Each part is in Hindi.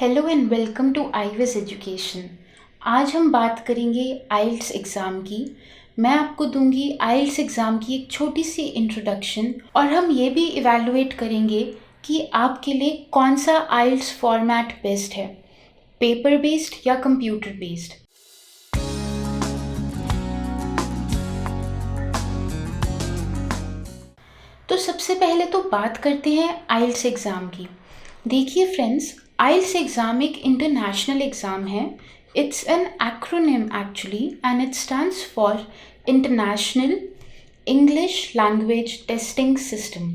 हेलो एंड वेलकम टू आईविस एजुकेशन। आज हम बात करेंगे आइल्स एग्ज़ाम की। मैं आपको दूंगी आइल्स एग्ज़ाम की एक छोटी सी इंट्रोडक्शन और हम ये भी इवैल्यूएट करेंगे कि आपके लिए कौन सा आइल्स फॉर्मेट बेस्ट है, पेपर बेस्ड या कंप्यूटर बेस्ड। तो सबसे पहले तो बात करते हैं आइल्स एग्ज़ाम की। देखिए फ्रेंड्स, आइल्स एग्ज़ाम एक इंटरनेशनल एग्ज़ाम है। It's an acronym actually and it stands for international English language testing system.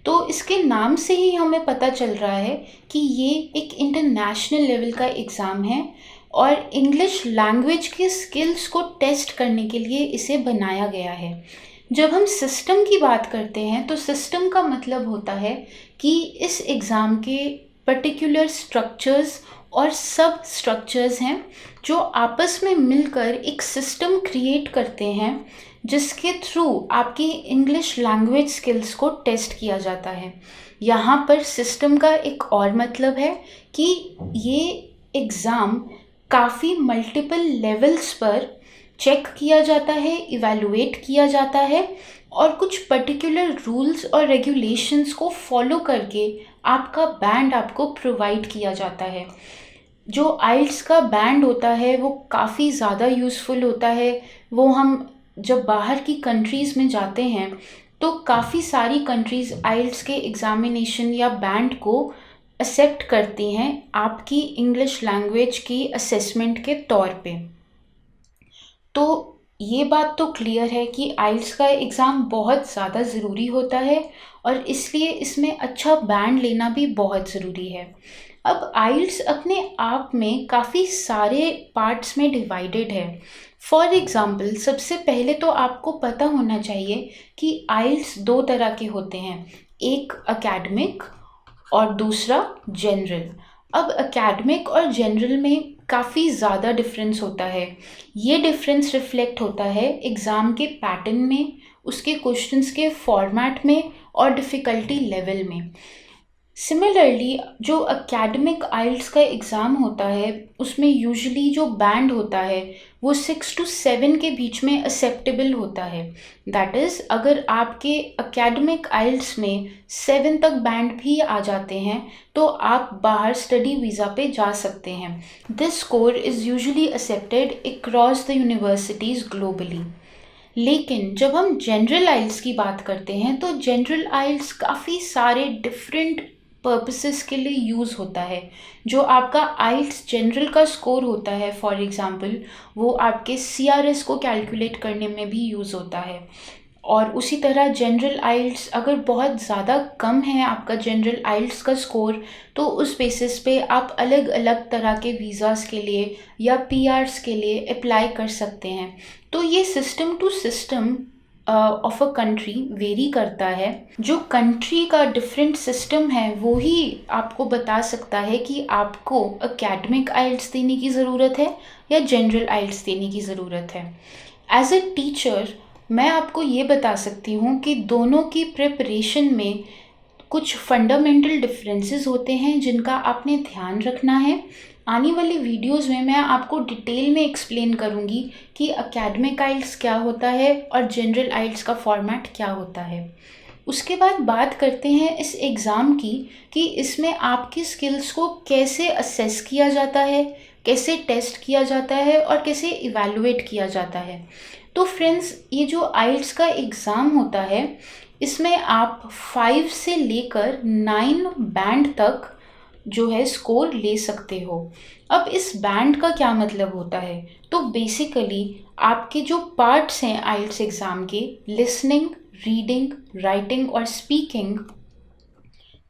तो इसके नाम से ही हमें पता चल रहा है कि ये एक इंटरनेशनल लेवल का एग्ज़ाम है और इंग्लिश लैंग्वेज के स्किल्स को टेस्ट करने के लिए इसे बनाया गया है। जब हम सिस्टम की बात करते हैं तो सिस्टम का मतलब होता है कि इस एग्ज़ाम के पर्टिकुलर स्ट्रक्चर्स और सब स्ट्रक्चर्स हैं जो आपस में मिलकर एक सिस्टम क्रिएट करते हैं जिसके थ्रू आपकी इंग्लिश लैंग्वेज स्किल्स को टेस्ट किया जाता है। यहाँ पर सिस्टम का एक और मतलब है कि ये एग्ज़ाम काफ़ी मल्टीपल लेवल्स पर चेक किया जाता है, इवैल्यूएट किया जाता है और कुछ पर्टिकुलर रूल्स और रेगुलेशंस को फॉलो करके आपका बैंड आपको प्रोवाइड किया जाता है। जो आइल्स का बैंड होता है वो काफ़ी ज़्यादा यूज़फुल होता है। वो हम जब बाहर की कंट्रीज़ में जाते हैं तो काफ़ी सारी कंट्रीज़ आइल्स के एग्ज़ामिनेशन या बैंड को एक्सेप्ट करती हैं आपकी इंग्लिश लैंग्वेज की असेसमेंट के तौर पे। तो ये बात तो क्लियर है कि आइल्स का एग्ज़ाम बहुत ज़्यादा ज़रूरी होता है और इसलिए इसमें अच्छा बैंड लेना भी बहुत ज़रूरी है। अब आइल्स अपने आप में काफ़ी सारे पार्ट्स में डिवाइडेड है। फॉर एग्ज़ाम्पल, सबसे पहले तो आपको पता होना चाहिए कि आइल्स दो तरह के होते हैं, एक एकेडमिक और दूसरा जनरल। अब एकेडमिक और जनरल में काफ़ी ज़्यादा डिफरेंस होता है। ये डिफरेंस रिफ्लेक्ट होता है एग्ज़ाम के पैटर्न में, उसके क्वेश्चंस के फॉर्मेट में और डिफ़िकल्टी लेवल में। सिमिलरली जो एकेडमिक आइल्स का एग्ज़ाम होता है उसमें यूजुअली जो बैंड होता है वो 6 to 7 के बीच में एक्सेप्टेबल होता है। दैट इज़, अगर आपके एकेडमिक आइल्स में 7 तक बैंड भी आ जाते हैं तो आप बाहर स्टडी वीज़ा पे जा सकते हैं। This score is usually accepted across the universities globally. लेकिन जब हम जनरल आइल्स की बात करते हैं तो जनरल आइल्स काफ़ी सारे डिफरेंट पर्पसेस के लिए यूज़ होता है। जो आपका आइल्स जनरल का स्कोर होता है, फॉर एग्ज़ाम्पल, वो आपके सीआरएस को कैलकुलेट करने में भी यूज़ होता है। और उसी तरह जनरल आइल्स अगर बहुत ज़्यादा कम है आपका जनरल आइल्स का स्कोर तो उस बेसिस पे आप अलग अलग तरह के वीज़ाज़ के लिए या पीआर्स के लिए अप्लाई कर सकते हैं। तो ये system to system of a country vary करता है। जो कंट्री का डिफरेंट सिस्टम है वो ही आपको बता सकता है कि आपको एकेडमिक आइल्स देने की ज़रूरत है या जनरल आइल्स देने की ज़रूरत है। एज अ टीचर मैं आपको ये बता सकती हूँ कि दोनों की प्रिपरेशन में कुछ फंडामेंटल डिफरेंसेस होते हैं जिनका आपने ध्यान रखना है। आने वाली वीडियोस में मैं आपको डिटेल में एक्सप्लेन करूँगी कि एकेडमिक आइल्स क्या होता है और जनरल आइल्स का फॉर्मेट क्या होता है। उसके बाद बात करते हैं इस एग्ज़ाम की कि इसमें आपकी स्किल्स को कैसे असेस किया जाता है, कैसे टेस्ट किया जाता है और कैसे इवैल्यूएट किया जाता है। तो फ्रेंड्स, ये जो आइल्स का एग्ज़ाम होता है इसमें आप 5 से लेकर 9 बैंड तक जो है स्कोर ले सकते हो। अब इस बैंड का क्या मतलब होता है? तो बेसिकली आपके जो पार्ट्स हैं आइल्स एग्ज़ाम के, लिसनिंग, रीडिंग, राइटिंग और स्पीकिंग,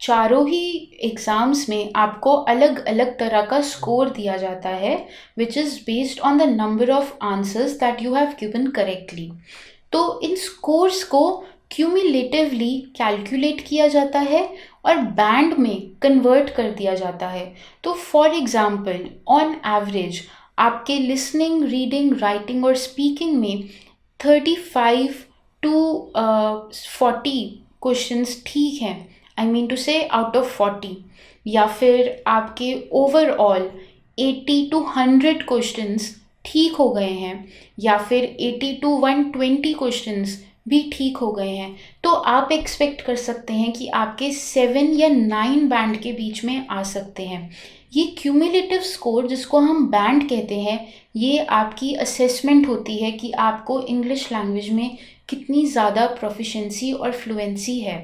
चारों ही एग्ज़ाम्स में आपको अलग अलग तरह का स्कोर दिया जाता है which is based on the number of answers that you have given correctly. तो इन स्कोर्स को क्यूमुलेटिवली कैलकुलेट किया जाता है और बैंड में कन्वर्ट कर दिया जाता है। तो फॉर एग्ज़ाम्पल, ऑन एवरेज आपके लिसनिंग, रीडिंग, राइटिंग और स्पीकिंग में 35 to 40 क्वेश्चंस ठीक हैं। आई मीन टू से आउट ऑफ 40 या फिर आपके ओवरऑल 80 to 100 क्वेश्चंस ठीक हो गए हैं, या फिर 80 to 120 क्वेश्चंस भी ठीक हो गए हैं, तो आप एक्सपेक्ट कर सकते हैं कि आपके 7 या 9 बैंड के बीच में आ सकते हैं। ये क्यूमुलेटिव स्कोर, जिसको हम बैंड कहते हैं, ये आपकी असेसमेंट होती है कि आपको इंग्लिश लैंग्वेज में कितनी ज़्यादा प्रोफिशिएंसी और फ्लुएंसी है।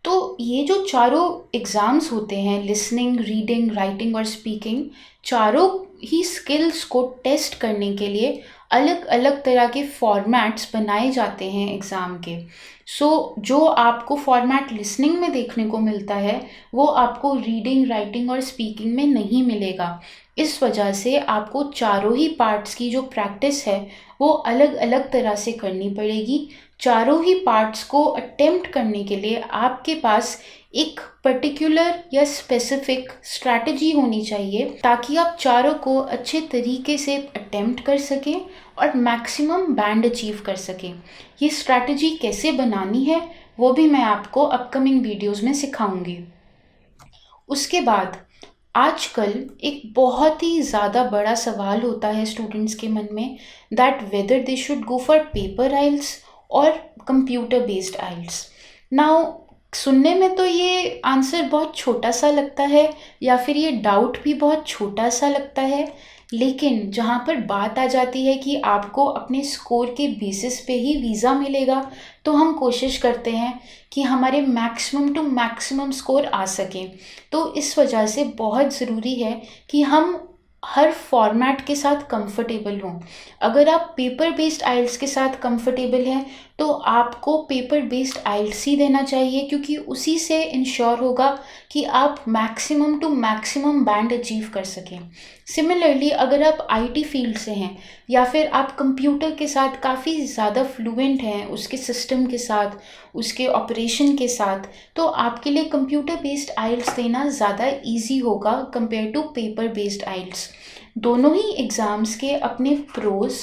तो ये जो चारों एग्ज़ाम्स होते हैं, लिसनिंग, रीडिंग, राइटिंग और स्पीकिंग, चारों ही स्किल्स को टेस्ट करने के लिए अलग अलग तरह के फॉर्मेट्स बनाए जाते हैं एग्ज़ाम के। जो आपको फॉर्मेट लिसनिंग में देखने को मिलता है, वो आपको रीडिंग, राइटिंग और स्पीकिंग में नहीं मिलेगा। इस वजह से आपको चारों ही पार्ट्स की जो प्रैक्टिस है वो अलग अलग तरह से करनी पड़ेगी। चारों ही पार्ट्स को अटेम्प्ट करने के लिए आपके पास एक पर्टिकुलर या स्पेसिफिक स्ट्रैटेजी होनी चाहिए, ताकि आप चारों को अच्छे तरीके से अटेम्प्ट कर सकें और मैक्सिमम बैंड अचीव कर सकें। ये स्ट्रैटेजी कैसे बनानी है वो भी मैं आपको अपकमिंग वीडियोस में सिखाऊंगी। उसके बाद आजकल एक बहुत ही ज़्यादा बड़ा सवाल होता है स्टूडेंट्स के मन में, that whether they should go for paper aisles और कंप्यूटर बेस्ड आइल्स। नाउ सुनने में तो ये आंसर बहुत छोटा सा लगता है, या फिर ये डाउट भी बहुत छोटा सा लगता है, लेकिन जहाँ पर बात आ जाती है कि आपको अपने स्कोर के बेसिस पे ही वीज़ा मिलेगा, तो हम कोशिश करते हैं कि हमारे मैक्सिमम टू मैक्सिमम स्कोर आ सकें। तो इस वजह से बहुत ज़रूरी है कि हम हर फॉर्मेट के साथ कंफर्टेबल हों। अगर आप पेपर बेस्ड आइल्स के साथ कंफर्टेबल हैं, तो आपको पेपर बेस्ड आइल्स ही देना चाहिए, क्योंकि उसी से इंश्योर होगा कि आप maximum to maximum band achieve कर सकें। सिमिलरली अगर आप आईटी फील्ड से हैं, या फिर आप कंप्यूटर के साथ काफ़ी ज़्यादा फ्लुएंट हैं, उसके सिस्टम के साथ, उसके ऑपरेशन के साथ, तो आपके लिए कंप्यूटर बेस्ड आइल्स देना ज़्यादा ईजी होगा कंपेयर टू पेपर बेस्ड आइल्स। दोनों ही एग्ज़ाम्स के अपने प्रोज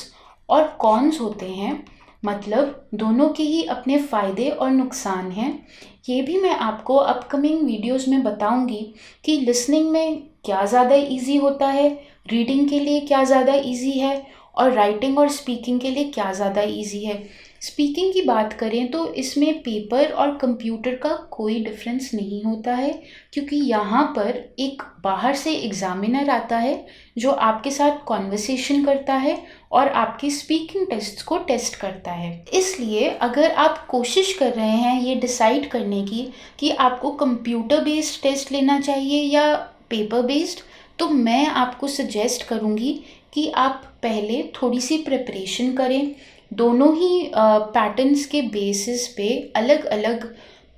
और कॉन्स होते हैं, मतलब दोनों के ही अपने फ़ायदे और नुकसान हैं। ये भी मैं आपको अपकमिंग वीडियोस में बताऊंगी कि लिसनिंग में क्या ज़्यादा इजी होता है, रीडिंग के लिए क्या ज़्यादा इजी है, और राइटिंग और स्पीकिंग के लिए क्या ज़्यादा इजी है। स्पीकिंग की बात करें तो इसमें पेपर और कंप्यूटर का कोई डिफरेंस नहीं होता है, क्योंकि यहाँ पर एक बाहर से एग्ज़ामिनर आता है जो आपके साथ कॉन्वर्सेशन करता है और आपकी स्पीकिंग टेस्ट्स को टेस्ट करता है। इसलिए अगर आप कोशिश कर रहे हैं ये डिसाइड करने की कि आपको कंप्यूटर बेस्ड टेस्ट लेना चाहिए या पेपर बेस्ड, तो मैं आपको सजेस्ट करूँगी कि आप पहले थोड़ी सी प्रिपरेशन करें। दोनों ही पैटर्न्स के बेसिस पे अलग अलग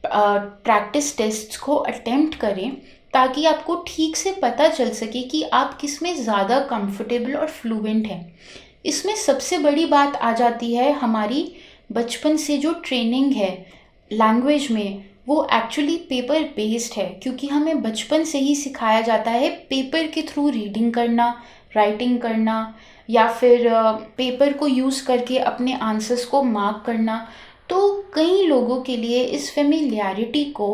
प्रैक्टिस टेस्ट्स को अटेम्प्ट करें, ताकि आपको ठीक से पता चल सके कि आप किस में ज़्यादा कंफर्टेबल और फ्लुएंट हैं। इसमें सबसे बड़ी बात आ जाती है हमारी बचपन से जो ट्रेनिंग है लैंग्वेज में, वो एक्चुअली पेपर बेस्ड है, क्योंकि हमें बचपन से ही सिखाया जाता है पेपर के थ्रू रीडिंग करना, राइटिंग करना, या फिर पेपर को यूज़ करके अपने आंसर्स को मार्क करना। तो कई लोगों के लिए इस फेमिलियरिटी को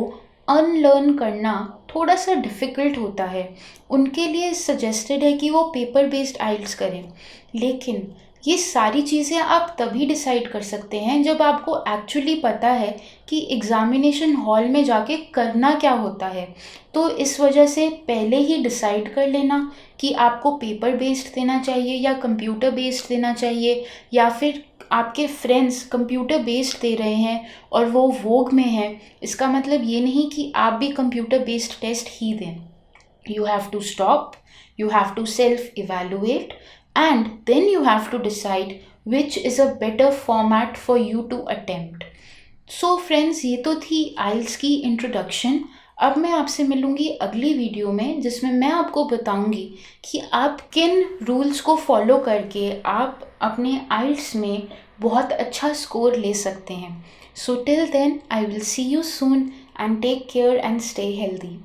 अनलर्न करना थोड़ा सा डिफ़िकल्ट होता है। उनके लिए सजेस्टेड है कि वो पेपर बेस्ड आइल्स करें, लेकिन ये सारी चीज़ें आप तभी डिसाइड कर सकते हैं जब आपको एक्चुअली पता है कि एग्ज़ामिनेशन हॉल में जाके करना क्या होता है। तो इस वजह से पहले ही डिसाइड कर लेना कि आपको पेपर बेस्ड देना चाहिए या कंप्यूटर बेस्ड देना चाहिए, या फिर आपके फ्रेंड्स कंप्यूटर बेस्ड दे रहे हैं और वो वोग में है, इसका मतलब ये नहीं कि आप भी कंप्यूटर बेस्ड टेस्ट ही दें। You have to stop, you have to self-evaluate, and then you have to decide which is a better format for you to attempt. So friends, ये तो थी आइल्स की इंट्रोडक्शन। अब मैं आपसे मिलूँगी अगली वीडियो में, जिसमें मैं आपको बताऊँगी कि आप किन रूल्स को फॉलो करके आप अपने आइल्स में बहुत अच्छा स्कोर ले सकते हैं। So till then, I will see you soon and take care and stay healthy.